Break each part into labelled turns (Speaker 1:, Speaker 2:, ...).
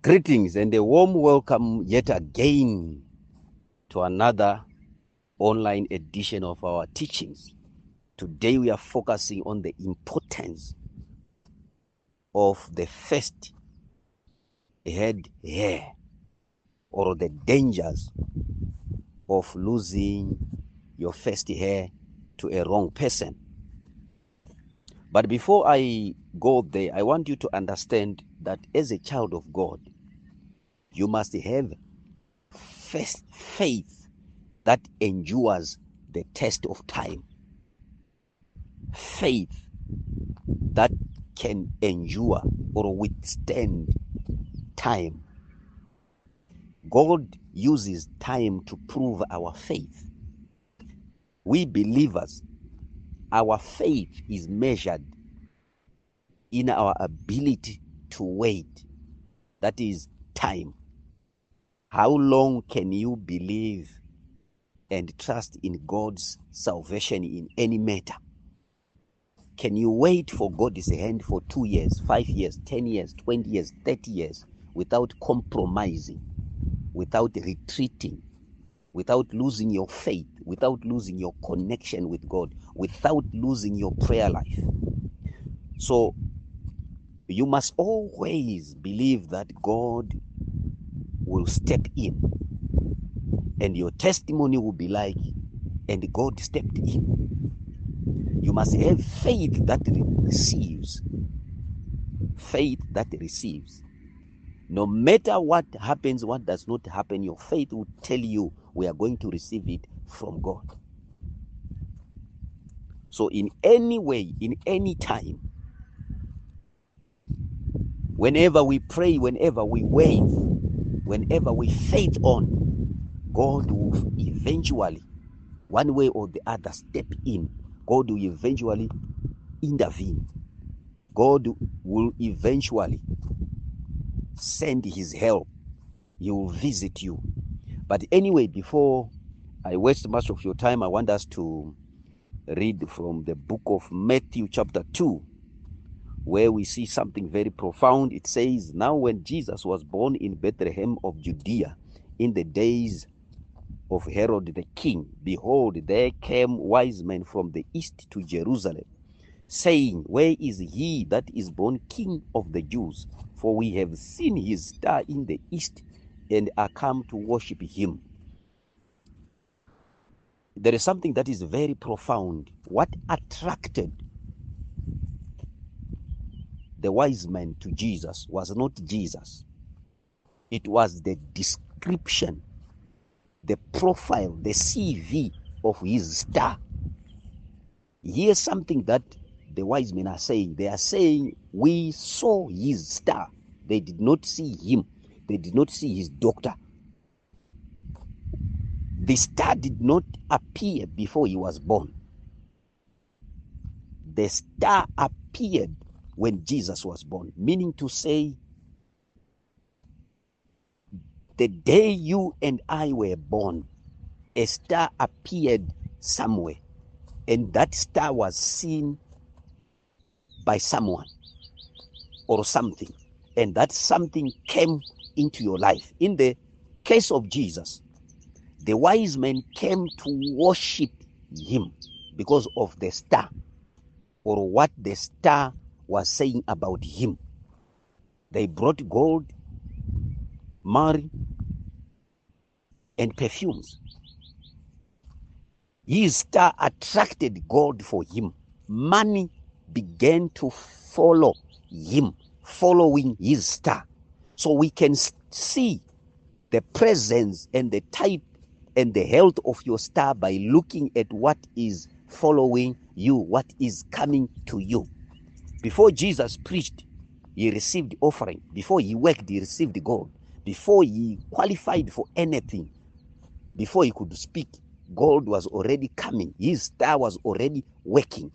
Speaker 1: Greetings and a warm welcome yet again to another online edition of our teachings. Today we are focusing on the importance of the first head hair, or the dangers of losing your first hair to a wrong person. But before I go there, I want you to understand that as a child of God, you must have first faith that endures the test of time. Faith that can endure or withstand time. God uses time to prove our faith. We believers, our faith is measured in our ability to wait. That is time. How long can you believe and trust in God's salvation in any matter? Can you wait for God's hand for 2 years, 5 years, 10 years, 20 years, 30 years without compromising, without retreating, without losing your faith, without losing your connection with God, without losing your prayer life? So you must always believe that God will step in, and your testimony will be like, and God stepped in. You must have faith that receives. Faith that receives. No matter what happens, what does not happen, your faith will tell you we are going to receive it from God. So in any way, in any time, whenever we pray, whenever we wait, whenever we faith on, God will eventually, one way or the other, step in. God will eventually intervene. God will eventually send his help. He will visit you. But anyway, before I waste much of your time, I want us to read from the book of Matthew chapter 2, where we see something very profound. It says, "Now when Jesus was born in Bethlehem of Judea, in the days of Herod the king, behold, there came wise men from the east to Jerusalem, saying, Where is he that is born King of the Jews? For we have seen his star in the east, and are come to worship him." There is something that is very profound. What attracted the wise men to Jesus was not Jesus. It was the description, the profile, the CV of his star. Here's something that the wise men are saying. They are saying, we saw his star. They did not see him. They did not see his doctor. The star did not appear before he was born. The star appeared when Jesus was born, meaning to say, the day you and I were born, a star appeared somewhere, and that star was seen by someone or something, and that something came into your life. In the case of Jesus, the wise men came to worship him because of the star, or what the star was saying about him. They brought gold, myrrh, and perfumes. His star attracted God for him. Money began to follow him, following his star. So we can see the presence and the type and the health of your star by looking at what is following you, what is coming to you. Before Jesus preached, he received offering. Before he worked, he received gold. Before he qualified for anything, before he could speak, gold was already coming. His star was already working.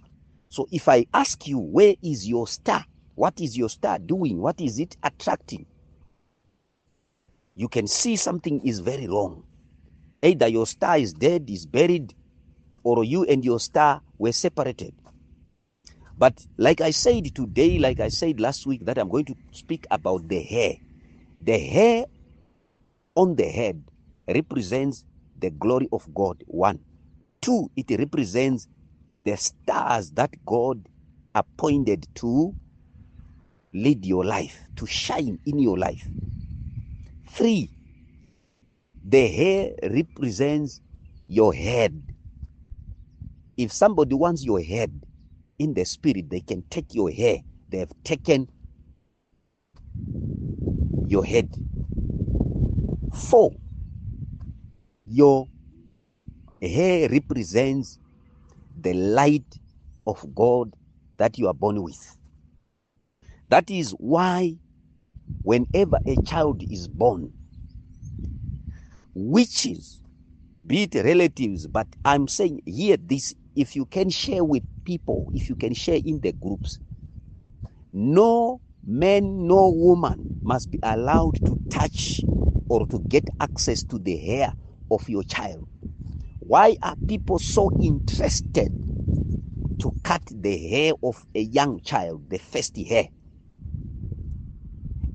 Speaker 1: So if I ask you, where is your star? What is your star doing? What is it attracting? You can see something is very wrong. Either your star is dead, is buried, or you and your star were separated. But like I said today, like I said last week, that I'm going to speak about the hair. The hair on the head represents the glory of God, 1. 2, it represents the stars that God appointed to lead your life, to shine in your life. 3, the hair represents your head. If somebody wants your head in the spirit, they can take your hair. They have taken your head. 4, your hair represents the light of God that you are born with. That is why whenever a child is born, witches, be it relatives, but I'm saying here this, if you can share with people, if you can share in the groups, no man, no woman must be allowed to touch or to get access to the hair of your child. Why are people so interested to cut the hair of a young child, the first hair?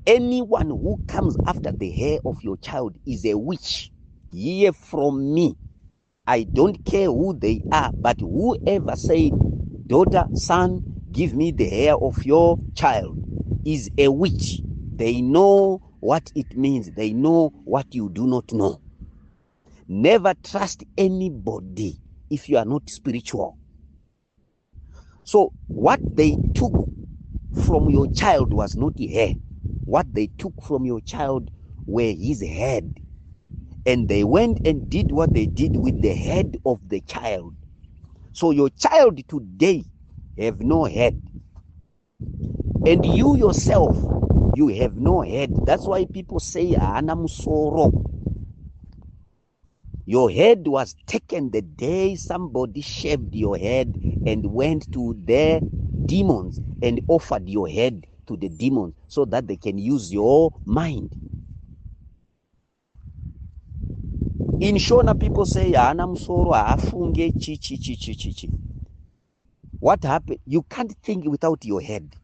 Speaker 1: Anyone who comes after the hair of your child is a witch. Hear from me. I don't care who they are, but whoever said, daughter, son, give me the hair of your child, is a witch. They know what it means. They know what you do not know. Never trust anybody if you are not spiritual. So what they took from your child was not hair. What they took from your child were his head. And they went and did what they did with the head of the child. So your child today have no head. And you yourself, you have no head. That's why people say, Anamsoro. Your head was taken the day somebody shaved your head and went to their demons and offered your head to the demons so that they can use your mind. In Shona, people say, Anamsoro, afunge, chi. What happened? You can't think without your head.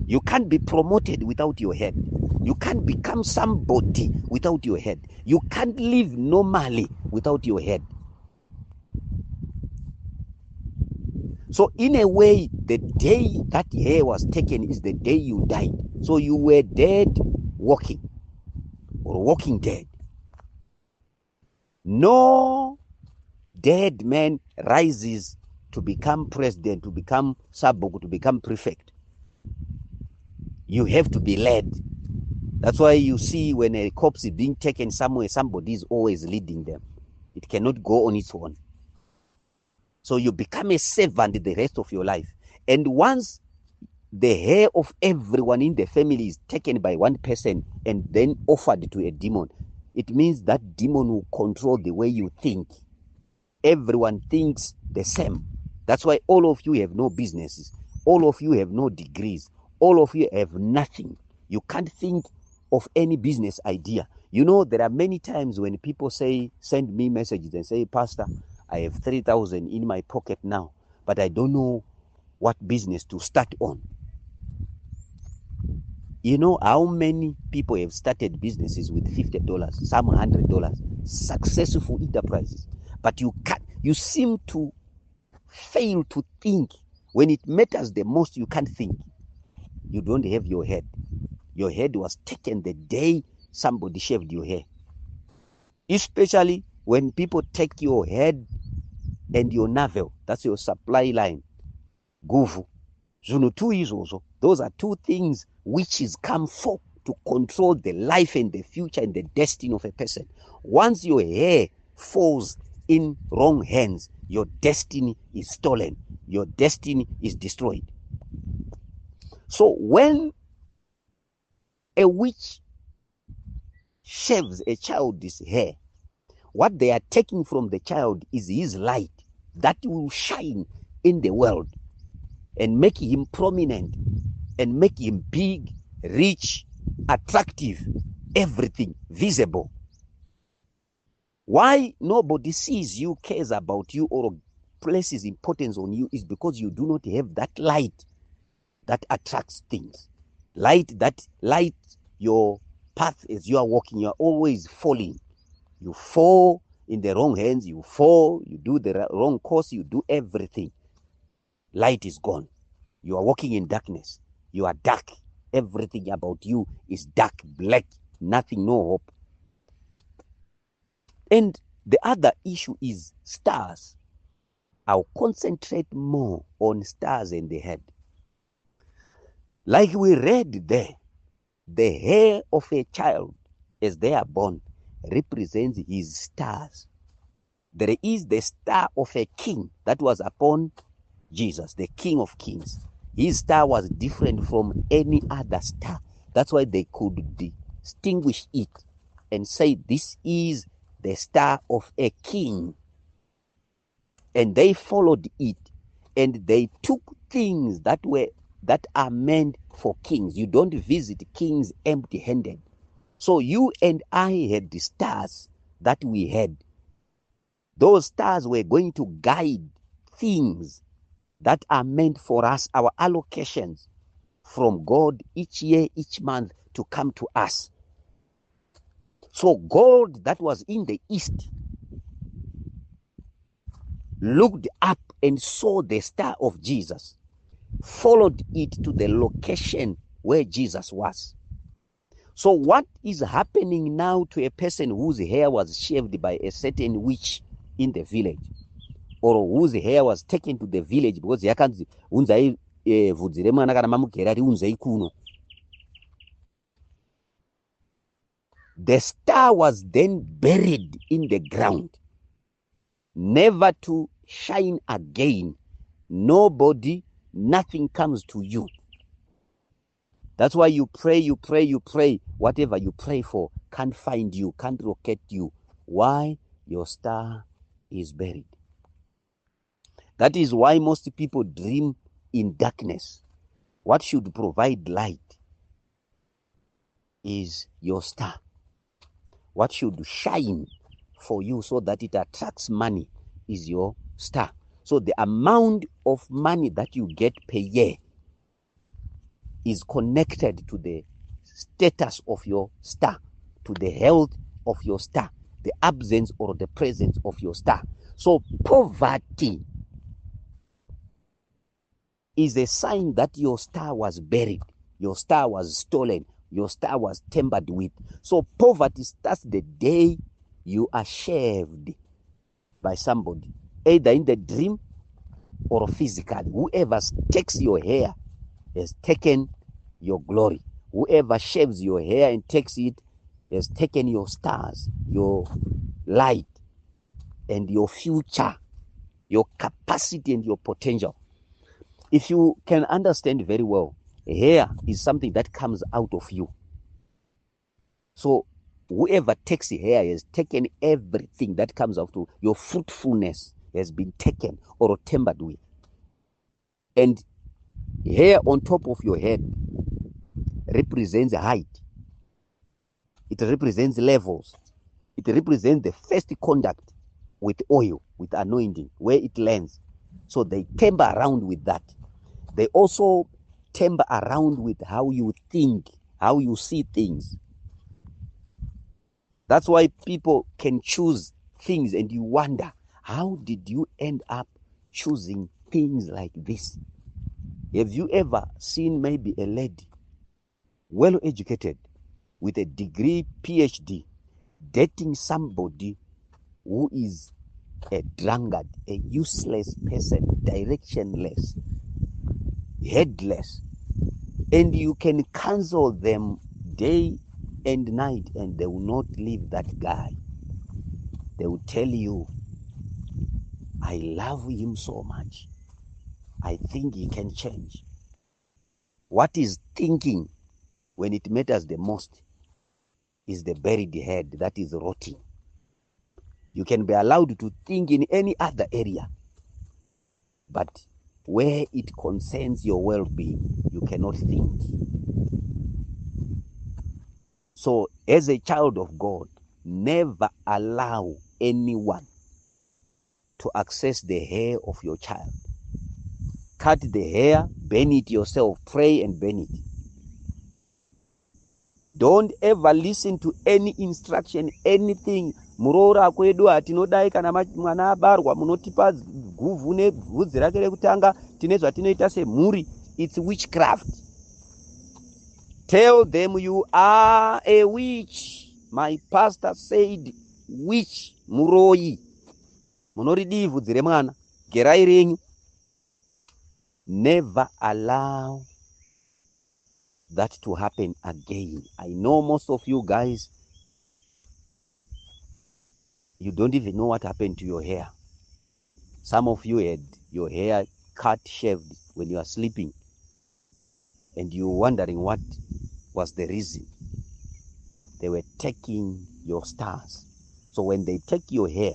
Speaker 1: You can't be promoted without your head. You can't become somebody without your head. You can't live normally without your head. So in a way, the day that hair was taken is the day you died. So you were dead walking, or walking dead. No dead man rises to become president, to become saboku, to become prefect. You have to be led. That's why you see when a corpse is being taken somewhere, somebody is always leading them. It cannot go on its own. So you become a servant the rest of your life. And once the hair of everyone in the family is taken by one person and then offered to a demon, it means that demon will control the way you think. Everyone thinks the same. That's why all of you have no businesses. All of you have no degrees. All of you have nothing. You can't think of any business idea. You know, there are many times when people say, send me messages and say, Pastor, I have 3,000 in my pocket now, but I don't know what business to start on. You know how many people have started businesses with $50, some $100, successful enterprises, but you seem to fail to think. When it matters the most, you can't think. You don't have your head. Your head was taken the day somebody shaved your hair. Especially when people take your head and your navel, that's your supply line. Guvu. Zunutu is also. Those are two things which is come for to control the life and the future and the destiny of a person. Once your hair falls in wrong hands, your destiny is stolen. Your destiny is destroyed. So when a witch shaves a child's hair, what they are taking from the child is his light that will shine in the world and make him prominent and make him big, rich, attractive, everything visible. Why nobody sees you, cares about you, or places importance on you is because you do not have that light that attracts things. light your path as you are walking. You are always falling. You fall in the wrong hands, you fall, you do the wrong course, you do everything. Light is gone. You are walking in darkness. You are dark. Everything about you is dark, black, nothing, no hope. And the other issue is stars. I'll concentrate more on stars in the head. Like we read there, the hair of a child as they are born represents his stars. There is the star of a king that was upon Jesus, the King of Kings. His star was different from any other star. That's why they could distinguish it and say, this is the star of a king. And they followed it, and they took things that are meant for kings. You don't visit kings empty-handed. So you and I had the stars that we had. Those stars were going to guide things that are meant for us, our allocations from God each year, each month to come to us. So God that was in the east looked up and saw the star of Jesus, followed it to the location where Jesus was. So what is happening now to a person whose hair was shaved by a certain witch in the village, or whose hair was taken to the village because yakanzi unzai vhudzi remwana kana mamugera unzai kuno? The star was then buried in the ground, never to shine again. Nobody, nothing comes to you. That's why you pray. Whatever you pray for can't find you, can't locate you. Why? Your star is buried. That is why most people dream in darkness. What should provide light is your star. What should shine for you so that it attracts money is your star. So the amount of money that you get per year is connected to the status of your star, to the health of your star, the absence or the presence of your star. So poverty is a sign that your star was buried, your star was stolen, your star was tampered with. So poverty starts the day you are shaved by somebody, either in the dream or physically. Whoever takes your hair has taken your glory. Whoever shaves your hair and takes it has taken your stars, your light, and your future, your capacity and your potential. If you can understand very well, hair is something that comes out of you. So whoever takes hair has taken everything that comes out of your fruitfulness, has been taken or tampered with. And hair on top of your head represents height. It represents levels. It represents the first contact with oil, with anointing, where it lands. So they tamper around with that. They also tamper around with how you think, how you see things. That's why people can choose things and you wonder, how did you end up choosing things like this? Have you ever seen maybe a lady, well educated, with a degree, PhD, dating somebody who is a drunkard, a useless person, directionless, headless, and you can cancel them day and night and they will not leave that guy. They will tell you, I love him so much. I think he can change. What is thinking when it matters the most is the buried head that is rotting. You can be allowed to think in any other area, but where it concerns your well-being, you cannot think. So as a child of God, never allow anyone to access the hair of your child. Cut the hair, burn it yourself, pray and burn it. Don't ever listen to any instruction, anything. Muroora kwedu atinodai kana mwana abarwa munotipa guvhu nebvudzi rake rekutanga, tine zvatinoita semhuri. It's witchcraft. Tell them you are a witch. My pastor said witch, muroi. Munoridii vhudzi remwana, gerai renyu. Never allow that to happen again. I know most of you guys, you don't even know what happened to your hair. Some of you had your hair cut, shaved when you are sleeping, and you were wondering what was the reason. They were taking your stars. So when they take your hair,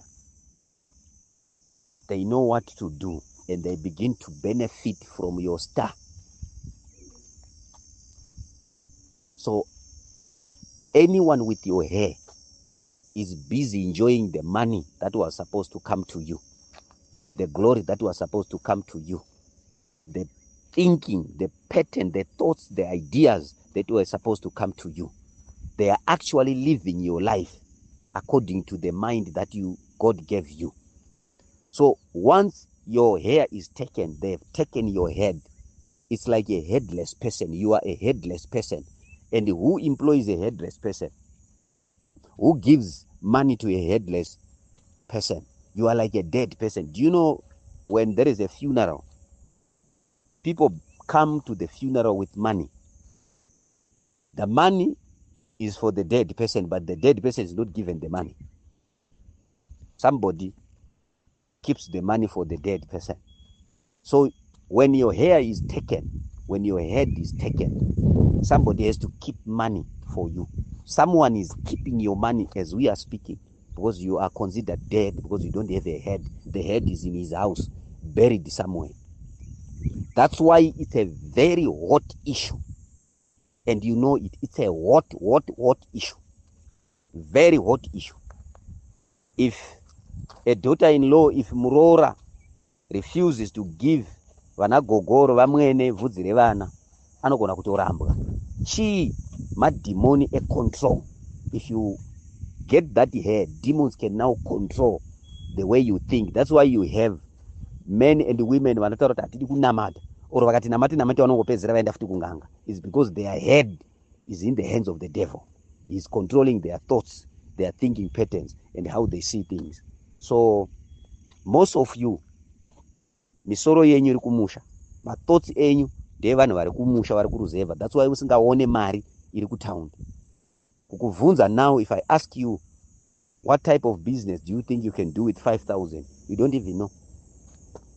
Speaker 1: they know what to do, and they begin to benefit from your star. So anyone with your hair is busy enjoying the money that was supposed to come to you, the glory that was supposed to come to you, the thinking, the pattern, the thoughts, the ideas that were supposed to come to you. They are actually living your life according to the mind that God gave you. So once your hair is taken, they've taken your head. It's like a headless person. You are a headless person. And who employs a headless person? Who gives money to a headless person? You are like a dead person. Do you know when there is a funeral, people come to the funeral with money? The money is for the dead person, but the dead person is not given the money. Somebody keeps the money for the dead person. So when your hair is taken, when your head is taken, somebody has to keep money for you. Someone is keeping your money as we are speaking, because you are considered dead, because you don't have a head. The head is in his house, buried somewhere. That's why it's a very hot issue. And you know it. It's a hot issue. Very hot issue. If a daughter-in-law, if Murora refuses to give vana gogoro vamwene vhudzi revana, anogona kutorambwa. Chii? Mademoni a control. If you get that hair, demons can now control the way you think. That's why you have men and women vanotaura kuti hatidi kunamata, or vakati namati vanongopedzera vaenda futi kunganga. It's because their head is in the hands of the devil. He's controlling their thoughts, their thinking patterns, and how they see things. So most of you, misoro yenyu iri kumusha, mathoughts enyu ndevanhu vari kumusha, vari kuruzevha. That's why usingaone mari iri kutaundi. Kukuvunza now, if I ask you what type of business do you think you can do with 5,000, you don't even know.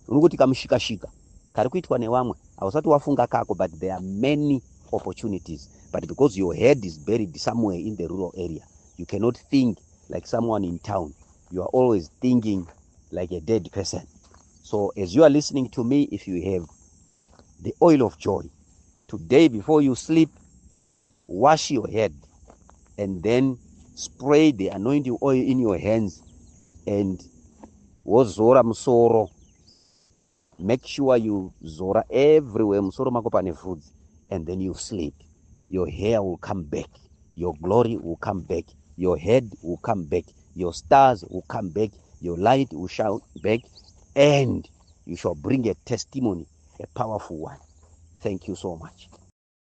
Speaker 1: Unongoti kamushika-shika kari kuitwa nevamwe, hausati wafunga kako, but there are many opportunities. But because your head is buried somewhere in the rural area, you cannot think like someone in town. You are always thinking like a dead person. So as you are listening to me, if you have the oil of joy, today before you sleep, wash your head and then spray the anointing oil in your hands and wozora musoro. Make sure you zora everywhere, musoro mako pane vhudzi, and then you sleep. Your hair will come back. Your glory will come back. Your head will come back. Your stars will come back. Your light will shine back. And you shall bring a testimony, a powerful one. Thank you so much.